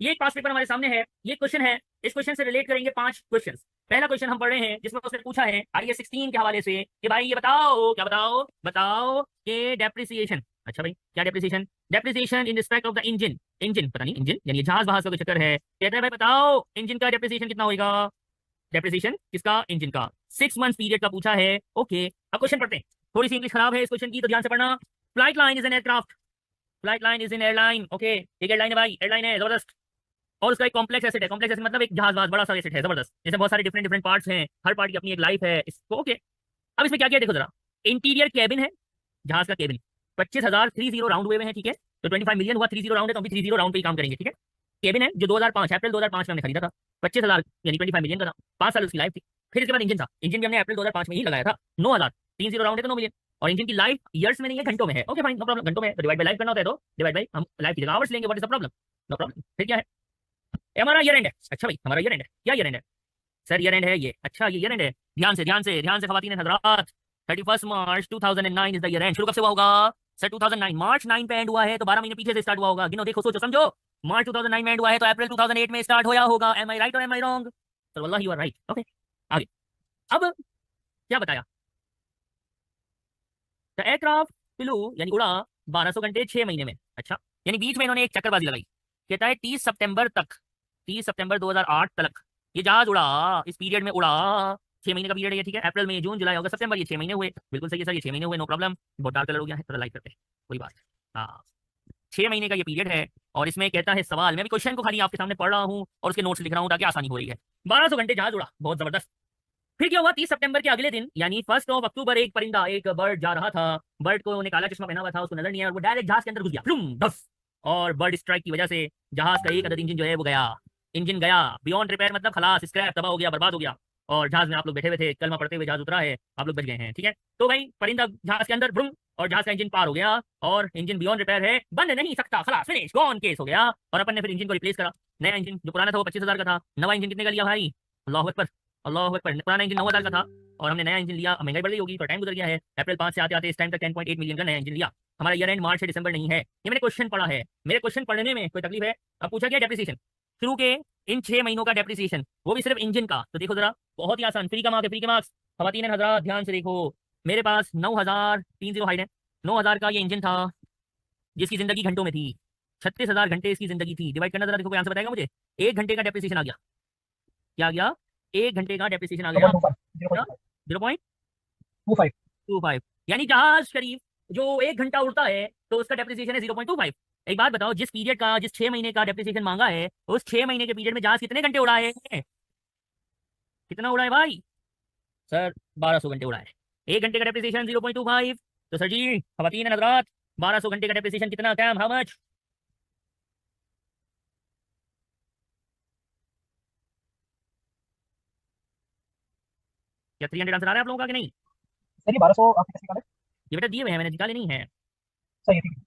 ये एक पास पेपर हमारे सामने है, ये क्वेश्चन है, इस क्वेश्चन से रिलेट करेंगे 5 क्वेश्चन। पहला क्वेश्चन हम पढ़ रहे हैं जिसमें उसने पूछा है IAS 16 के हवाले से कि भाई ये बताओ, क्या बताओ, बताओ कि डेप्रिसिएशन, अच्छा भाई क्या depreciation, depreciation in respect of the engine, engine पता नहीं इंजन यानी जहाज वहाज का कोई चक्कर है, कहता है भाई बताओ इंजन का डेप्रिसिएशन कितना होगा, डेप्रिसिएशन किसका, इंजन का, 6 मंथ पीरियड का पूछा है। ओके अब क्वेश्चन पढ़ते हैं, थोड़ी सी इंग्लिश खराब है इस क्वेश्चन की तो ध्यान से पढ़ना। Flight line is an aircraft, flight line is in airline, okay एक एयरलाइन है भाई, एयरलाइन है जबरदस्त, और उसका एक कॉम्प्लेक्स एसेट है, कॉम्प्लेक्स एसेट मतलब एक जहाज बड़ा सा एसेट है जबरदस्त, जैसे बहुत सारे डिफरेंट डिफरेंट पार्ट्स हैं, हर पार्ट की अपनी एक लाइफ है इसको। ओके अब इसमें क्या क्या है देखो जरा, इंटीरियर कैबिन है, जहाज का केबिन, 25,030 राउंड हुए हैं, ठीक है, तो 25 मिलियन हुआ, 30 राउंड है तो अभी 30 राउंड पे ही काम करेंगे, ठीक है। केबिन है जो 2005 अप्रैल 2005 में हमने खरीदा था, 25,000 यानी 25 मिलियन का था, 5 साल उसकी लाइफ थी। फिर इसके बाद इंजन था, इंजन भी हमने अप्रैल 2005 में ही लगाया था, 9,000, 30 राउंड है तो 9 मिलियन, और इंजन की लाइफ ईयर्स में नहीं है घंटों में है। ओके फाइन नो प्रॉब्लम, घंटों में डिवाइड बाय लाइफ करना होता है तो डिवाइड बाय हम लाइफ की जगह आवर्स लेंगे, what is the problem, no problem. फिर क्या है, ये हमारा ईयर एंड है, अच्छा भाई हमारा ईयर एंड है, क्या ईयर एंड है सर, ईयर एंड है ये, अच्छा ये ईयर एंड है, ध्यान से ध्यान से ध्यान से खवातीन हजरात, 31 मार्च 2009 इज द ईयर एंड। शुरू कब से हुआ होगा सर, 2009 मार्च 9 पे एंड हुआ है तो 12 महीने पीछे से स्टार्ट हुआ होगा, गिनो देखो सोचो समझो, मार्च 2009 में एंड हुआ है तो अप्रैल 2008 में स्टार्ट होया होगा, एम आई राइट और एम आई रॉन्ग, सर वल्लाह यू आर राइट। ओके आगे, अब क्या बताया, द एयरक्राफ्ट फ्लू यानी उड़ा 1200 घंटे 6 महीने में, अच्छा यानी बीच में इन्होंने एक चक्करबाजी लगाई, कहता है 30 सितंबर तक, 30 सितंबर 2008 तक ये जहाज उड़ा, इस पीरियड में उड़ा, 6 महीने का पीरियड है ये, ठीक है, अप्रैल मई जून जुलाई अगस्त सितंबर, ये 6 महीने हुए, बिल्कुल सही है सर, ये 6 महीने हुए, नो प्रॉब्लम, बहुत डार्क कलर हो गया है, थोड़ा लाइट करते हैं, कोई बात, हाँ 6 महीने का ये पीरियड है। और इसमें कहता है सवाल, मैं भी क्वेश्चन को खाली आपके सामने पढ़ रहा हूँ और उसके नोट्स लिख रहा हूँ ताकि आसानी हो रही है, 1200 घंटे जहाज उड़ा, बहुत जबरदस्त। फिर क्या हुआ, 30 सितंबर के अगले दिन यानी 1 अक्टूबर एक परिंदा, एक बर्ड जा रहा था, बर्ड को ने काला चश्मा पहना हुआ था, उसको नजर नहीं आया और वो डायरेक्ट जहाज के अंदर घुस गया, फ्लूम धस, और बर्ड स्ट्राइक की वजह से जहाज का एक अदद इंजन जो है वो गया, इंजन गया बियॉन्ड रिपेयर मतलब खलास, स्क्रैप, तबाह हो गया, बर्बाद हो गया, और जहाज में आप लोग बैठे हुए थे, कलमा पढ़ते हुए जहाज उतरा है, आप लोग बच गए हैं, ठीक है। तो भाई परिंदा जहाज के अंदर ब्रुम, और जहाज का इंजन पार हो गया, और इंजन बियॉन्ड रिपेयर है, बन नहीं सकता, खलास फिनिश गॉन केस हो गया, और अपन ने फिर इंजन को रिप्लेस करा, नया इंजन जो पुराना था वो 25,000 का था, नवा इंजन कितने का लिया भाई, अल्लाह अकबर, अल्लाह अकबर, पुराना इंजन 9,000 का था और हमने नया इंजन लिया, महंगाई बढ़ गई होगी तो टाइम गुजर गया है, अप्रैल 5 से आते आते इस टाइम तक 10.8 मिलियन का नया इंजन लिया। हमारा ईयर एंड मार्च से दिसंबर नहीं है, ये मैंने क्वेश्चन पढ़ा है, मेरे क्वेश्चन पढ़ने में कोई तकलीफ है। अब पूछा गया डेप्रिसिएशन शुरू के इन 6 महीनों का डेप्रिसिएशन, वो भी सिर्फ इंजन का, तो देखो जरा बहुत ही आसान, फ्री का मार्क है, फ्री के मार्क्स, खवातीन हजरात ध्यान से देखो, मेरे पास 9,030 हाइट है, 9,000 का ये इंजन था जिसकी जिंदगी घंटों में थी, 36,000 घंटे इसकी जिंदगी थी, डिवाइड करना जरा देखो कोई आंसर बताएगा मुझे, 1 घंटे का डेप्रिसिएशन आ गया, क्या आ गया, 1 घंटे का डेप्रिसिएशन आ गया, 0.25, यानी जहाज शरीफ जो 1 घंटा उड़ता है तो उसका डेप्रिसिएशन है 0.25। एक बात बताओ, जिस पीरियड का, जिस 6 महीने का डेप्रिसिएशन मांगा है, उस 6 महीने के पीरियड में जहाज कितने घंटे उड़ा है, कितना उड़ा है भाई सर, 1200 घंटे उड़ा है, 1 घंटे का डेप्रिसिएशन 0.25, तो सर जी खवातीन हजरात 1200 घंटे का डेप्रिसिएशन कितना, कैम हाउ मच, क्या 300 आंसर आ रहा है आप लोगों का कि नहीं, सर ये 1200 आपने कैसे निकाले? ये बेटा दिए हुए हैं मैंने, निकाले नहीं है, सही है, ठीक है।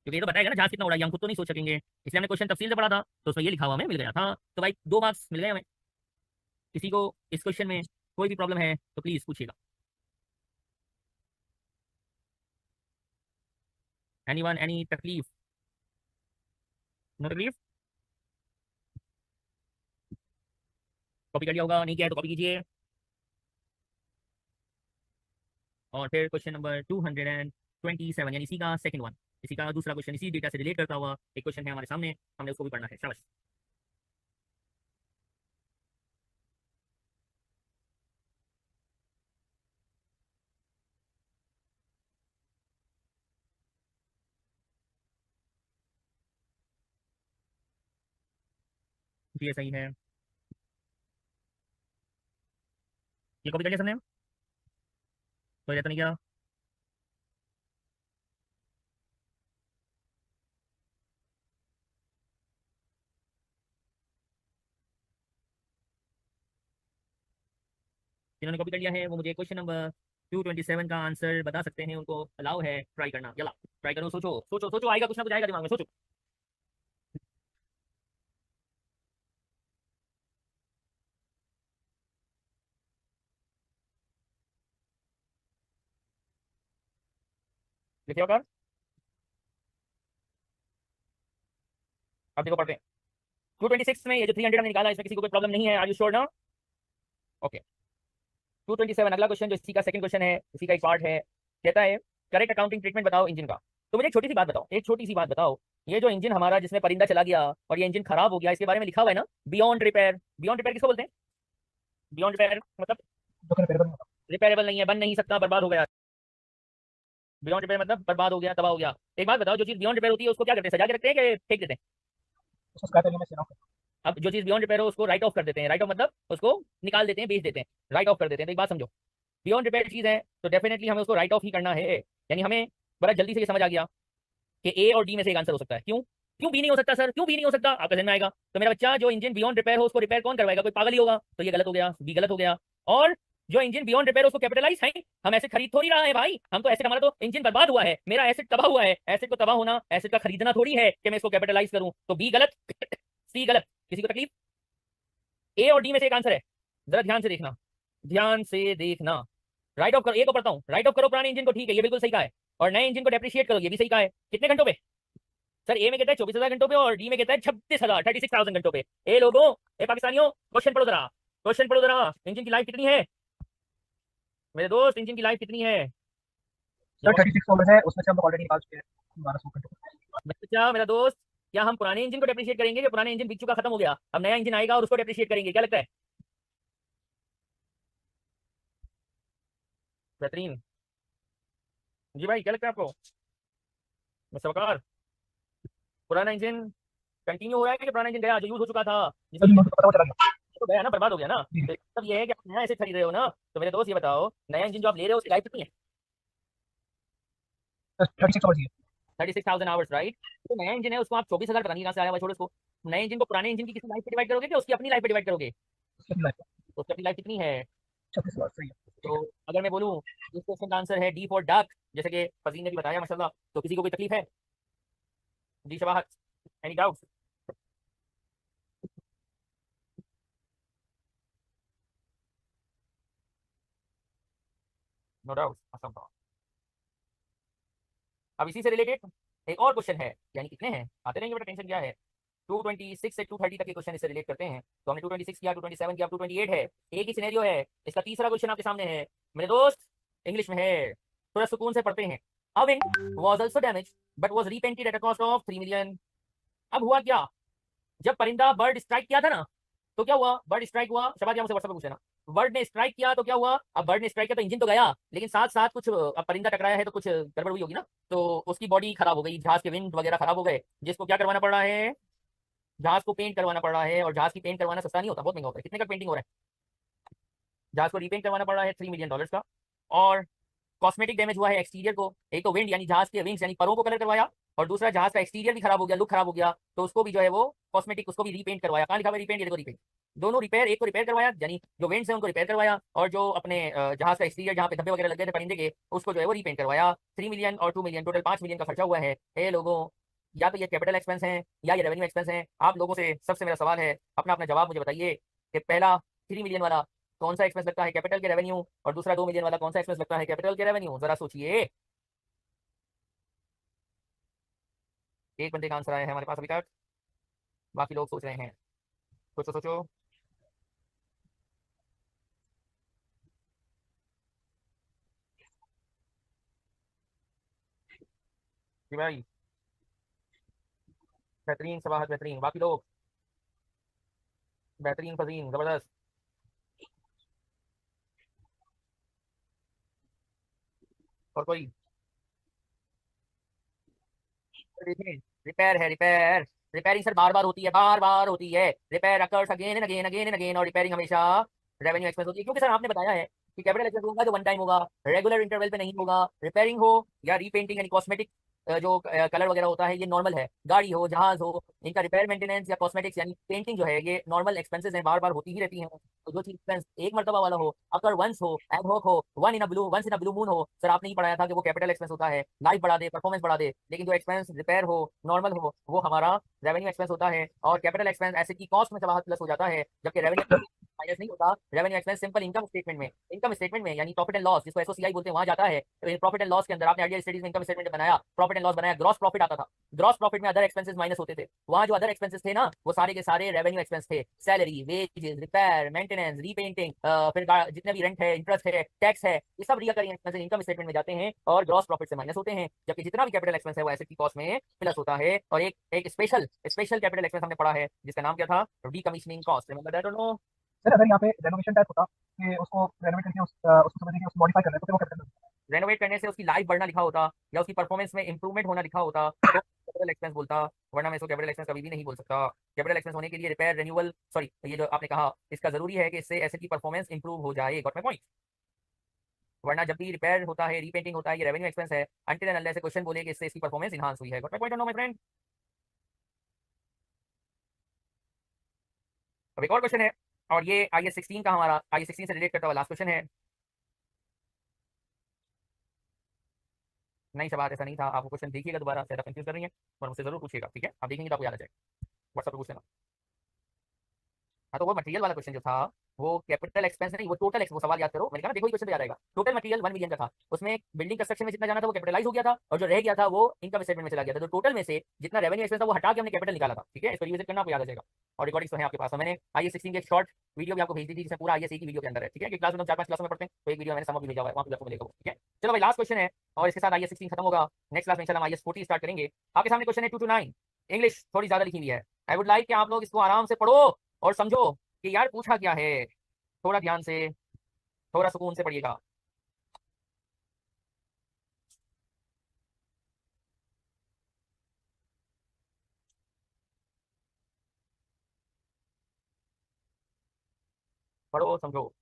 क्योंकि ये तो बताएगा ना जहाज कितना उड़ा है, हम खुद तो नहीं सोच सकेंगे, इसलिए हमने क्वेश्चन तफसील से पढ़ा था तो उसमें ये लिखा हुआ हमें मिल गया था, तो भाई 2 मार्क्स मिल गए हमें। किसी को इस क्वेश्चन में कोई भी प्रॉब्लम है तो प्लीज पूछिएगा, एनीवन एनी तकलीफ, नो तकलीफ, कॉपी कर लिया होगा, नहीं किया है तो कॉपी कीजिए। और फिर क्वेश्चन नंबर 227 यानी इसी का सेकंड वन, इसी का दूसरा क्वेश्चन, इसी डेटा से रिलेट करता हुआ एक क्वेश्चन है हमारे सामने, हमने उसको भी पढ़ना है, शाबाश। ये सही है, ये कॉपी कर लिया सबने, कोई रहता नहीं क्या, जिन्होंने कॉपी कर लिया है वो मुझे क्वेश्चन नंबर 227 का आंसर बता सकते हैं, उनको अलाउ है ट्राई करना, चला ट्राई करो, सोचो सोचो सोचो, आएगा कुछ ना कुछ आएगा दिमाग में, सोचो। लिखिए कर, अब देखो पढ़ते हैं, 226 में ये जो 300 हमने निकाला इसमें किसी को कोई प्रॉब्लम नहीं है? आर यू श्योर ना? ओके 227 अगला क्वेश्चन जो इसी का सेकंड क्वेश्चन है, इसी का एक पार्ट है, कहता है करेक्ट अकाउंटिंग ट्रीटमेंट बताओ इंजन का। तो मुझे एक छोटी सी बात बताओ, एक छोटी सी बात बताओ, ये जो इंजन हमारा जिसमें परिंदा चला गया और ये इंजन खराब हो गया, इसके बारे में लिखा हुआ है ना बियॉन्ड रिपेयर। बियॉन्ड रिपेयर किसको बोलते हैं? बियॉन्ड रिपेयर मतलब जो कि रिपेयरेबल नहीं होता। रिपेयरेबल नहीं है, बन नहीं सकता, बर्बाद हो गया। बियॉन्ड रिपेयर मतलब बर्बाद हो गया, तबाह हो गया। एक बात बताओ, जो चीज बियॉन्ड रिपेयर होती है उसको क्या करते हैं, सजा के रखते हैं कि फेंक देते हैं? उसको स्क्रैप एरिया में सेल ऑफ करते अब जो चीज बियॉन्ड रिपेयर हो उसको राइट ऑफ कर देते हैं। राइट ऑफ मतलब उसको निकाल देते हैं, बेच देते हैं, राइट ऑफ कर देते हैं। तो एक बात समझो, बियॉन्ड रिपेयर चीज है तो डेफिनेटली हमें उसको राइट ऑफ ही करना है। यानी हमें बड़ा जल्दी से ये समझ आ गया कि ए और डी में से एक आंसर हो सकता है। क्यों क्यों बी नहीं हो सकता सर, क्यों बी नहीं हो सकता? आपका ध्यान में आएगा तो मेरा बच्चा, जो इंजन बियॉन्ड रिपेयर हो उसको रिपेयर कौन करवाएगा? कोई पागल ही होगा। तो ये गलत हो गया, बी गलत हो गया। और जो इंजन बियॉन्ड रिपेयर उसको कैपिटलाइज है, हम ऐसे खरीद थोड़ी रहा है भाई, हम तो एसेट, हमारा तो इंजन बर्बाद हुआ है, मेरा एसेट तबाह हुआ है। एसेट को तबाह होना, एसेट का खरीदना थोड़ी है कि मैं इसको कैपिटलाइज करूं। तो बी गलत, सी गलत, किसी को तकलीफ? ए और डी में से एक आंसर है, जरा ध्यान से देखना, ध्यान से देखना। राइट ऑफ करो, ए को पढ़ता हूँ, राइट ऑफ करो पुराने इंजन को, ठीक है ये बिल्कुल सही कहा है। और नए इंजन को डेप्रिशिएट करो, ये भी सही कहा है। कितने घंटों पे सर? ए में कहता है 24,000 घंटों पे और डी में कहता है 36,000, 36,000 घंटों पे। ए लोगों, ए पाकिस्तानियों, क्वेश्चन पढ़ो जरा, क्वेश्चन पढ़ो जरा। इंजन की लाइफ कितनी है मेरे दोस्त, इंजन की लाइफ कितनी है? सर 36 आवर्स है, उसमें से हम लोग ऑलरेडी निकाल चुके हैं 1200 घंटे। बच्चा मेरा दोस्त, क्या हम पुराने इंजन को डेप्रिशिएट करेंगे कि पुराने इंजन बिक चुका खत्म हो गया, अब नया इंजन आएगा और उसको डेप्रिशिएट करेंगे? क्या लगता है? बेहतरीन जी भाई, क्या लगता है आपको मिस्टर वकार? पुराना इंजन कंटिन्यू हो रहा है कि पुराना इंजन गया जो यूज हो चुका था, सर जिसमें मुझे पता चला गया। तो गया ना, बर्बाद हो गया ना? जी तो मतलब ये है कि आप नया एसेट खरीद रहे हो ना। तो मेरे दोस्त ये बताओ, नया इंजन जो आप ले रहे हो उसकी लाइफ कितनी है? सर 36 आवर्स ही है। 36,000 आवर्स, राइट? तो नया इंजन है, उसको आप 24,000 पता नहीं कहाँ से आया हुआ, छोड़ो उसको। नए इंजन को पुराने इंजन की किसी लाइफ पे डिवाइड करोगे कि उसकी अपनी लाइफ पे डिवाइड करोगे? उसकी अपनी लाइफ तो उसकी अपनी लाइफ कितनी है? 36 आवर्स सही है। ठीक तो है। अगर मैं बोलूँ इस क्वेश्चन का आंसर है डी फॉर डक, जैसे कि फजील ने भी बताया माशाल्लाह, तो किसी को कोई तकलीफ है? जी Shabahat, any doubt? No doubt. अब इसी से रिलेटेड एक और क्वेश्चन है, यानी कितने हैं आते रहेंगे बेटा, टेंशन क्या है। 226 से 230 तक के क्वेश्चन इससे रिलेट करते हैं। तो हमने 226 किया, 227 किया, 228 है, एक ही सिनेरियो है। इसका तीसरा क्वेश्चन आपके सामने है मेरे दोस्त, इंग्लिश में है, थोड़ा सुकून से पढ़ते हैं। A wing was also damage but was repainted at a cost of 3 million. अब हुआ क्या, जब परिंदा बर्ड स्ट्राइक किया था ना, तो क्या हुआ? बर्ड स्ट्राइक हुआ, शबाद मुझसे व्हाट्सएप पे पूछ लेना। बर्ड ने स्ट्राइक किया तो क्या हुआ? अब बर्ड ने स्ट्राइक किया तो इंजन तो गया, लेकिन साथ साथ कुछ, अब परिंदा टकराया है तो कुछ गड़बड़ हुई होगी ना, तो उसकी बॉडी खराब हो गई, जहाज के विंग वगैरह खराब हो गए, जिसको क्या करवाना पड़ रहा है? जहाज को पेंट करवाना पड़ रहा है। और जहाज की पेंट करवाना सस्ता नहीं होता, बहुत महंगा होता है। कितने का पेंटिंग हो रहा है? जहाज को रीपेंट करवाना पड़ रहा है $3 मिलियन का। और कॉस्मेटिक डैमेज हुआ है एक्सटीरियर को, एक तो विंड यानी जहाज के विंग्स यानी परों को कलर करवाया, और दूसरा जहाज का एक्सटीरियर भी खराब हो गया, लुक खराब हो गया, तो उसको भी जो है वो कॉस्मेटिक, उसको भी रीपेंट करवाया। कहाँ लिखा हुआ रीपेंट? ये देखो रीपेंट, दोनों रिपेयर, एक को रिपेयर करवाया यानी जो विंड्स है उनको रिपेयर करवाया, और जो अपने जहाज का एक्सटीरियर जहाँ पे धब्बे वगैरह लगे थे परिंदे के, उसको जो है वो रीपेंट करवाया। 3 मिलियन और 2 मिलियन, टोटल 5 मिलियन का खर्चा हुआ है। ए लोगों, या तो ये कैपिटल एक्सपेंस है या ये रेवेन्यू एक्सपेंस है। आप लोगों से सबसे मेरा सवाल है, अपना अपना जवाब मुझे बताइए कि पहला 3 मिलियन वाला कौन सा एक्सपेंस लगता है कैपिटल के रेवेन्यू, और दूसरा 2 मिलियन वाला कौन सा एक्सपेंस लगता है कैपिटल के रेवेन्यू? जरा सोचिए। एक बंदे का आंसर आया है हमारे पास अभी तक, बाकी लोग सोच रहे हैं। सोचो सोचो। जी भाई, बेहतरीन सवाल, बेहतरीन, बाकी लोग? बेहतरीन, फजीन, जबरदस्त। और कोई? देखिए, रिपेयर है, रिपेयर, रिपेयरिंग सर बार बार होती है, बार बार होती है। Repair occurs again and again, again and again, और रिपेयरिंग हमेशा रेवेन्यू एक्सपेंस होती है, क्योंकि सर आपने बताया है कि कैपिटल एक्सपेंस होगा जो वन टाइम होगा, रेगुलर इंटरवल पे नहीं होगा। रिपेयरिंग हो या रीपेंटिंग यानी कॉस्मेटिक, जो कलर वगैरह होता है ये नॉर्मल है। गाड़ी हो, जहाज हो, इनका रिपेयर मेंटेनेंस या कॉस्मेटिक्स यानी पेंटिंग जो है ये नॉर्मल एक्सपेंसेस हैं, बार बार होती ही रहती हैं। तो जो चीज एक्सपेंस एक मरतबा वाला हो, अकर वंस हो, एड हॉक हो, once in a blue moon हो, सर आपने ही पढ़ाया था कि वो कैपिटल एक्सपेंस होता है, लाइफ बढ़ा दे, परफॉर्मेंस बढ़ा दे। लेकिन जो एक्सपेंस रिपेयर हो, नॉर्मल हो, वो हमारा रेवेन्यू एक्सपेंस होता है। और कैपिटल एक्सपेंस एसेट की कॉस्ट में सवाहत प्लस हो जाता है, जबकि रेवेन्यू माइनस नहीं होता revenue expense simple income statement में यानी प्रॉफिट एंड लॉस जिसको एसओसीआई बोलते हैं वहां जाता है। तो प्रॉफिट एंड लॉस के अंदर आपने अर्लियर स्टडीज में इनकम स्टेटमेंट बनाया, प्रॉफिट एंड लॉस बनाया, ग्रॉस प्रॉफिट आता था। ग्रॉस प्रॉफिट में अदर एक्सपेंसेस माइनस होते थे। वहां जो अदर एक्सपेंसेस थे ना वो सारे के सारे रेवेन्यू एक्सपेंस थे। Salary, wages, repair, maintenance, repainting, फिर जितने भी रेंट है, इंटरेस्ट है, टैक्स है, ये सब रिकरिंग एक्सपेंसेस इनकम स्टेटमेंट में जाते हैं और ग्रॉस प्रॉफिट से माइनस होते हैं। जबकि जितना भी कैपिटल एक्सपेंस है वो एसेट की कॉस्ट में प्लस होता है। और एक स्पेशल स्पेशल कैपिटल एक्सपेंस हमने पढ़ा है जिसका नाम क्या था, डीकमीशनिंग कॉस्ट। रिमेंबर दैट और नो? सर अगर यहाँ पे रेनोवेशन टाइप होता कि उसको रेनोवेट करके उसको समझ के उसको मॉडिफाई करना है तो फिर वो कैपिटल। रेनोवेट करने से उसकी लाइफ बढ़ना लिखा होता या उसकी परफॉर्मेंस में इंप्रूवमेंट होना लिखा होता तो कैपिटल एक्सपेंस बोलता, वरना मैं इसको कैपिटल एक्सपेंस कभी भी नहीं बोल सकता। कैपिटल एक्सपेंस होने के लिए रिपेयर, रिन्यूअल, सॉरी, ये जो आपने कहा इसका जरूरी है कि इससे एसेट की परफॉर्मेंस इंप्रूव हो जाए। Got my point? वरना जब भी रिपेयर होता है, रीपेंटिंग होता है, ये रेवेन्यू एक्सपेंस है अनटिल एंड अनलेस से क्वेश्चन बोले कि इससे इसकी परफॉर्मेंस इंहांस हुई है। गॉट माय पॉइंट और नो माय फ्रेंड? अब एक और क्वेश्चन है और ये IS 16 का, हमारा IS 16 से रिलेट करता हुआ लास्ट क्वेश्चन है। नहीं शबात, ऐसा नहीं था। आप क्वेश्चन देखिएगा दोबारा, शायद कंफ्यूज कर रही है और मुझसे जरूर पूछिएगा, ठीक है? आप देखेंगे तो आपको याद आ जाएगा। व्हाट्सएप पे पूछ लेना। हाँ, तो वो मटेरियल वाला क्वेश्चन जो था वो कैपिटल एक्सपेंस नहीं, वो टोटल वो सवाल याद करो। मैंने कहा ना देखो ये क्वेश्चन पे याद आएगा। टोटल मटेरियल 1 मिलियन का था, उसमें बिल्डिंग कंस्ट्रक्शन में जितना जाना था वो कैपिटलाइज हो गया था और जो रह गया था वो इनकम स्टेटमेंट में चला गया था। तो टोटल में से जितना रेवेन्यू एक्सपेंस था वो हटा के हमने कैपिटल निकाला था, ठीक है? इसको रिविजिट करना, आपको याद आ जाएगा। और रिकॉर्डिंग्स तो है आपके पास। तो मैंने IS 16 की एक शॉर्ट वीडियो भी आपको भेज दी थी जिसमें पूरा IS की वीडियो के अंदर है, ठीक है? कि क्लास में हम 4-5 क्लासों में पढ़ते हैं तो एक वीडियो मैंने समझ भी भेजा हुआ है, वहाँ पे आपको मिलेगा, ठीक है? चलो भाई लास्ट क्वेश्चन है और इसके साथ IS 16 खत्म होगा। नेक्स्ट क्लास में इंशाल्लाह हम IS 40 स्टार्ट करेंगे। आपके सामने क्वेश्चन है 2 to 9, इंग्लिश थोड़ी ज्यादा लिखी हुई है। आई वुड लाइक कि आप लोग इसको आराम से पढ़ो और समझो कि यार पूछा क्या है। थोड़ा ध्यान से, थोड़ा सुकून से पढ़िएगा। पढ़ो समझो।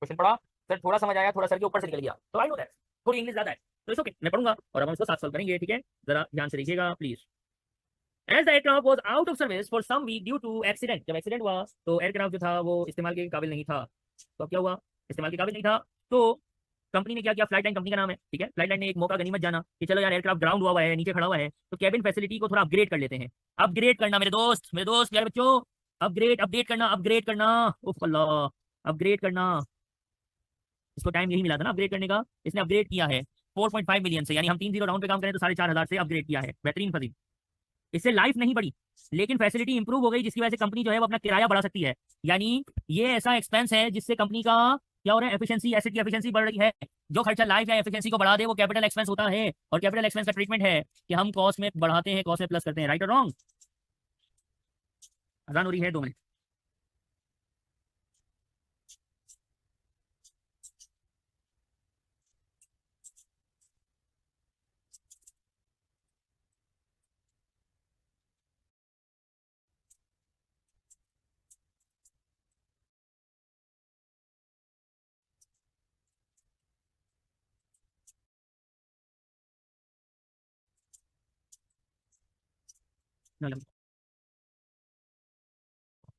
क्वेश्चन पढ़ा, सर थोड़ा समझ आया, थोड़ा सर के ऊपर से निकल गया, तो आई नो दैट थोड़ी इंग्लिश ज्यादा है, तो इट्स ओके, मैं पढ़ूंगा और हम इसको साथ सॉल्व करेंगे, ठीक है? जरा ध्यान से देखिएगा please. As the aircraft was out of service for some week due to accident, जब एक्सीडेंट हुआ तो एयरक्राफ्ट जो था वो इस्तेमाल के काबिल नहीं था। तो अब क्या हुआ? इस्तेमाल के काबिल नहीं था तो कंपनी ने क्या किया? फ्लाइट लाइन कंपनी का नाम है, ठीक है? फ्लाइट लाइन ने एक मौका गनीमत जाना कि चलो यार एयरक्राफ्ट ग्राउंड हुआ है, नीचे खड़ा हुआ है, तो कैबिन फैसिलिटी को थोड़ा अपग्रेड कर लेते हैं। अपग्रेड करना मेरे दोस्त प्यारे बच्चों, अपडेट करना, अपग्रेड करना, उफ अल्लाह, अपग्रेड करना। इसको टाइम यही मिला था ना अपग्रेड करने का, इसने अपग्रेड किया है 4.5 मिलियन से, यानी हम 3 जीरो राउंड पे काम करें तो 4,500 से अपग्रेड किया है। बेहतरीन फजील। इससे लाइफ नहीं बढ़ी लेकिन फैसिलिटी इंप्रूव हो गई जिसकी वजह से कंपनी जो है वो अपना किराया बढ़ा सकती है। यानी ये ऐसा एक्सपेंस है जिससे कंपनी का क्या हो रहा है? एफिशिएंसी, एसेट की एफिशिएंसी बढ़ रही है। जो खर्चा लाइफ या एफिशिएंसी को बढ़ा दे वो कैपिटल एक्सपेंस होता है। और कैपिटल एक्सपेंस का ट्रीटमेंट है कि हम कॉस्ट में बढ़ाते हैं, कॉस्ट में प्लस करते हैं। राइट और रॉन्ग? अजान हो रही है, 2 मिनट।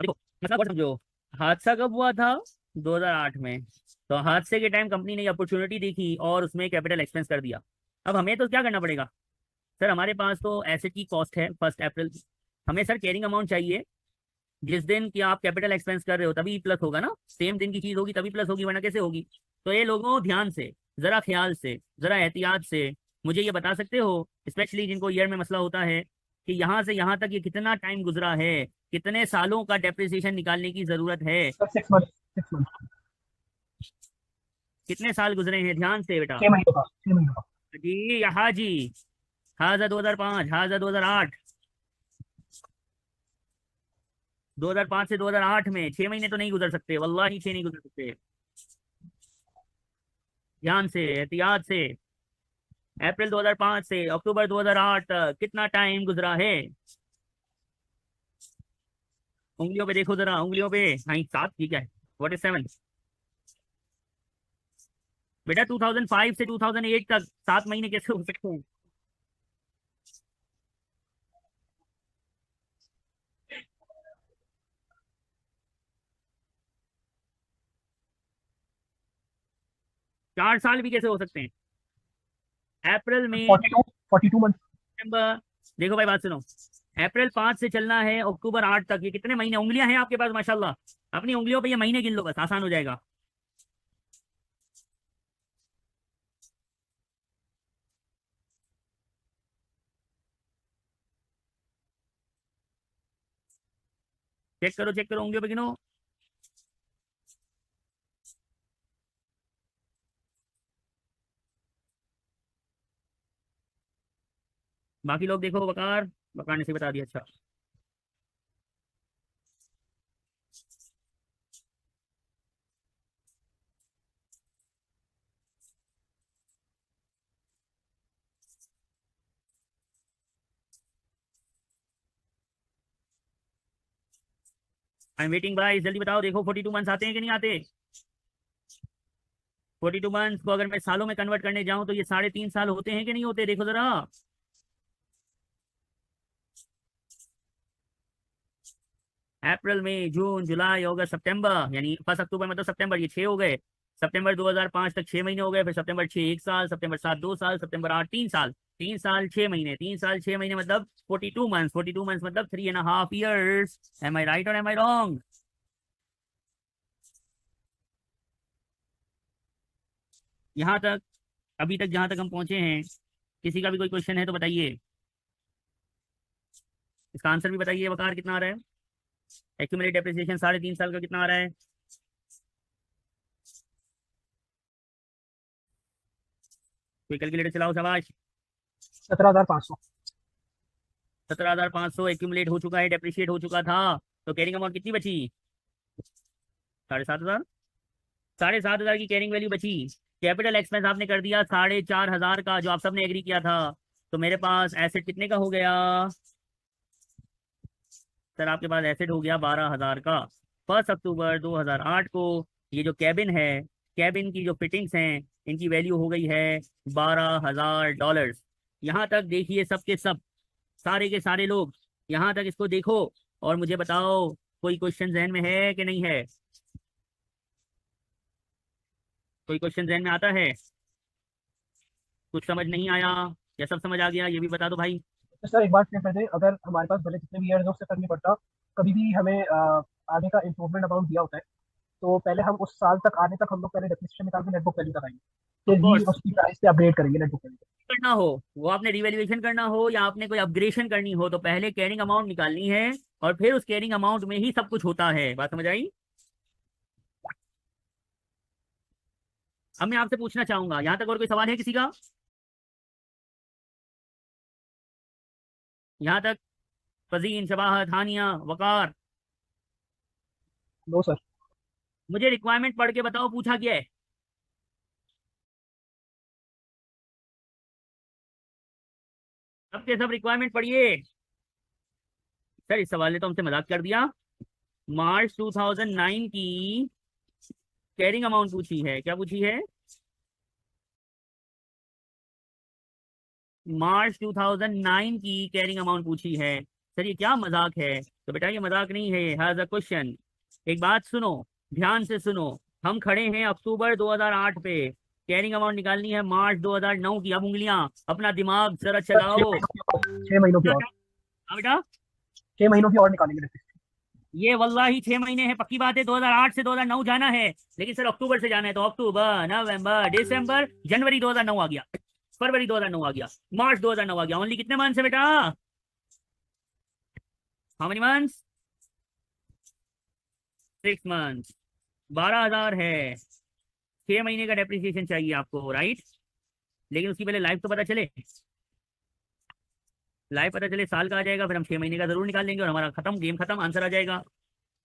देखो मसला बहुत समझो। हादसा कब हुआ था? 2008 में। तो हादसे के टाइम कंपनी ने अपॉर्चुनिटी देखी और उसमें कैपिटल एक्सपेंस कर दिया। अब हमें तो क्या करना पड़ेगा? सर हमारे पास तो एसेट की कॉस्ट है 1 अप्रैल। हमें सर कैरिंग अमाउंट चाहिए। जिस दिन कि आप कैपिटल एक्सपेंस कर रहे हो तभी प्लस होगा ना, सेम दिन की चीज होगी तभी प्लस होगी, वरना कैसे होगी? तो ये लोगों ध्यान से, जरा ख्याल से, जरा एहतियात से मुझे ये बता सकते हो, स्पेशली जिनको ईयर में मसला होता है, कि यहाँ से यहाँ तक ये कितना टाइम गुजरा है, कितने सालों का डेप्रिसिएशन निकालने की जरूरत है? सर 6 मंथ, 6 मंथ, कितने साल गुजरे हैं? ध्यान से बेटा। 6 महीनों का, 6 महीनों का। जी हाँ जी। हाजा 2005, हाजा 2008। 2005 से 2008 में 6 महीने तो नहीं गुजर सकते, वल्लाही 6 नहीं गुजर सकते। ध्यान से, एहतियात से। अप्रैल 2005 से अक्टूबर 2008 तक कितना टाइम गुजरा है? उंगलियों पे देखो जरा, उंगलियों पे। हाँ 7, ठीक है। What is 7? बेटा 2005 से 2008 तक 7 महीने कैसे हो सकते हैं? 4 साल भी कैसे हो सकते हैं? अप्रैल में 42 मंथ। सितंबर, देखो भाई बात सुनो, अप्रैल 5 से चलना है अक्टूबर 8 तक, ये कितने महीने? उंगलियां हैं आपके पास माशाल्लाह, अपनी उंगलियों पे ये महीने गिन लो, बस आसान हो जाएगा। चेक करो उंगलियों पे गिनो। बाकी लोग देखो, वकार, वकार ने से बता दिया, अच्छा। आई एम वेटिंग भाई, जल्दी बताओ, देखो 42 मंथ्स आते हैं कि नहीं आते? 42 मंथ्स को अगर मैं सालों में कन्वर्ट करने जाऊं तो ये 3.5 साल होते हैं कि नहीं होते? देखो जरा। अप्रैल मई जून जुलाई अगस्त सितंबर, यानी 1 अक्टूबर मतलब सितंबर, ये 6 हो गए। सितंबर 2005 तक 6 महीने हो गए, फिर सितंबर 6 1 साल, सितंबर 7 2 साल, सितंबर 8 3 साल, 3 साल 6 महीने, 3 साल 6 महीने मतलब 42 मंथ्स, 42 मंथ्स मतलब 3.5 years। एम आई राइट और एम आई रॉन्ग? यहाँ तक, अभी तक जहाँ तक हम पहुंचे हैं, किसी का भी कोई क्वेश्चन है तो बताइए, इसका आंसर भी बताइए। वकार कितना आ रहा है? एक्यूमुलेट डेप्रिसिएशन 3.5 साल का कितना आ रहा है? कोई कैलकुलेटर चलाओ, शाबाश। 17,500। 17,500 एक्यूमुलेट हो चुका है, डेप्रिशिएट हो चुका था। तो कैरिंग अमाउंट कितनी बची? 7,500। 7,500 की कैरिंग वैल्यू बची। कैपिटल एक्सपेंस आपने कर दिया 4,500 का, जो आप सबने एग्री किया था। तो मेरे पास एसेट कितने का हो गया सर? आपके पास एसेट हो गया 12,000 का। 1 अक्टूबर 2008 को ये जो कैबिन है, कैबिन की जो फिटिंग्स हैं, इनकी वैल्यू हो गई है $12,000। यहाँ तक देखिए, सबके सब, सारे के सारे लोग, यहाँ तक इसको देखो और मुझे बताओ, कोई क्वेश्चन जहन में है कि नहीं है? कोई क्वेश्चन जहन में आता है? कुछ समझ नहीं आया या सब समझ आ गया, ये भी बता दो भाई। तो सर एक बात क्लियर कर दे, अगर हमारे पास भले जितने भी ईयर्स हो उससे फर्क नहीं पड़ता, कभी भी हमें आगे का इम्प्रूवमेंट अमाउंट दिया होता है, तो पहले हम उस साल तक आने तक हम लोग पहले डेप्रिसिएशन निकाल के नेट बुक वैल्यू लगाएंगे, ऑफ फिर ही कोर्स, उसकी प्राइस पे अपग्रेड करेंगे नेट बुक वैल्यू। करना हो, वो आपने रिवैल्यूएशन करना हो या आपने कोई अपग्रेडेशन करनी हो, तो पहले कैरिंग अमाउंट निकालनी है और फिर उस कैरिंग अमाउंट में ही सब कुछ होता है। बात समझ आई? अब मैं आपसे पूछना चाहूंगा, यहाँ तक और कोई सवाल है किसी का? यहाँ तक? फजीन, शबाहत, हानिया, वकार, नो सर। मुझे रिक्वायरमेंट पढ़ के बताओ, पूछा क्या है? सबके सब रिक्वायरमेंट पढ़िए। सर इस सवाल ने तो हमसे मजाक कर दिया। मार्च 2009 की कैरिंग अमाउंट पूछी है, क्या पूछी है? मार्च 2009 की कैरिंग अमाउंट पूछी है। सर ये क्या मजाक है? तो बेटा ये मजाक नहीं है, हैज अ क्वेश्चन। एक बात सुनो, ध्यान से सुनो, हम खड़े हैं अक्टूबर 2008 पे, कैरिंग अमाउंट निकालनी है मार्च 2009 की। अब उंगलियां, अपना दिमाग जरा सर छह चलाओ। महीनों की और 6 महीनों की क्या और क्या? हाँ बेटा, 6 महीनों की और निकालेंगे डेप्रिसिएशन। ये वल्लाही 6 महीने हैं, पक्की बात है। 2008 से 2009 जाना है, लेकिन सर अक्टूबर से जाना है, तो अक्टूबर नवंबर दिसंबर जनवरी 2009 आ गया, फरवरी 2009 आ गया, मार्च 2009 आ गया। ओनली कितने मंथ है बेटा? How many months? 6 मंथ। 12,000 है। 6 महीने का डेप्रिसिएशन चाहिए आपको, राइट? लेकिन उसकी पहले लाइफ तो पता चले, लाइफ पता चले, साल का आ जाएगा, फिर हम 6 महीने का जरूर निकाल लेंगे और हमारा खत्म, गेम खत्म, आंसर आ जाएगा।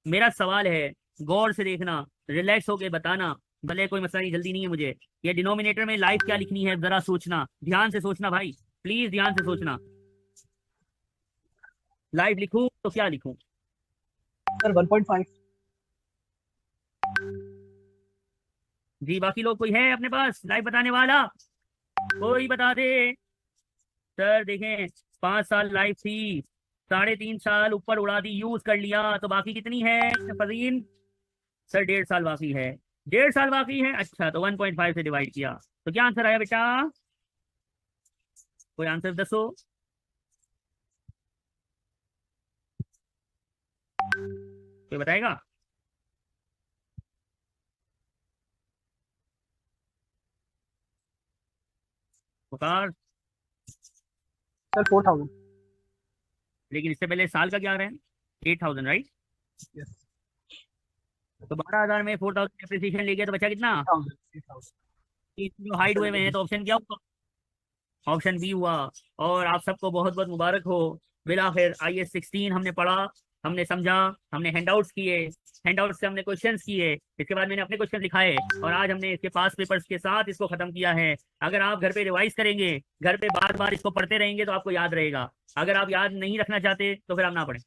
मेरा सवाल है, गौर से देखना, रिलैक्स होके बताना, भले कोई मसला नहीं, जल्दी नहीं है मुझे। ये डिनोमिनेटर में लाइफ क्या लिखनी है जरा सोचना, ध्यान से सोचना भाई, प्लीज ध्यान से सोचना। लाइफ लिखूं तो क्या लिखूं? सर 1.5। जी बाकी लोग कोई है अपने पास लाइफ बताने वाला? कोई बता दे। सर देखें, 5 साल लाइफ थी, 3.5 साल ऊपर उड़ा दी, यूज कर लिया, तो बाकी कितनी है फजीन? सर 1.5 साल बाकी है। 1.5 साल बाकी है। अच्छा, तो 1.5 से डिवाइड किया तो क्या आंसर आया बेटा? कोई आंसर दसो। कोई बताएगा? पुकार। सर 4000। लेकिन इससे पहले साल का क्या रहे? 8,000, राइट? यस। तो 12,000 में 4,000 डेप्रिसिएशन ले गया तो बचा कितना? 8,000। जो हाइड हुए में है, तो ऑप्शन क्या हुआ? ऑप्शन बी हुआ। और आप सबको बहुत बहुत मुबारक हो, बिलाखिर IS 16 हमने पढ़ा, हमने समझा, हमने हैंडआउट्स किए, हैंडआउट से हमने क्वेश्चंस किए, इसके बाद मैंने अपने क्वेश्चन लिखाए, और आज हमने इसके पास पेपर्स के साथ इसको खत्म किया है। अगर आप घर पे रिवाइज करेंगे, घर पे बार बार इसको पढ़ते रहेंगे, तो आपको याद रहेगा। अगर आप याद नहीं रखना चाहते तो फिर आप ना पढ़ें।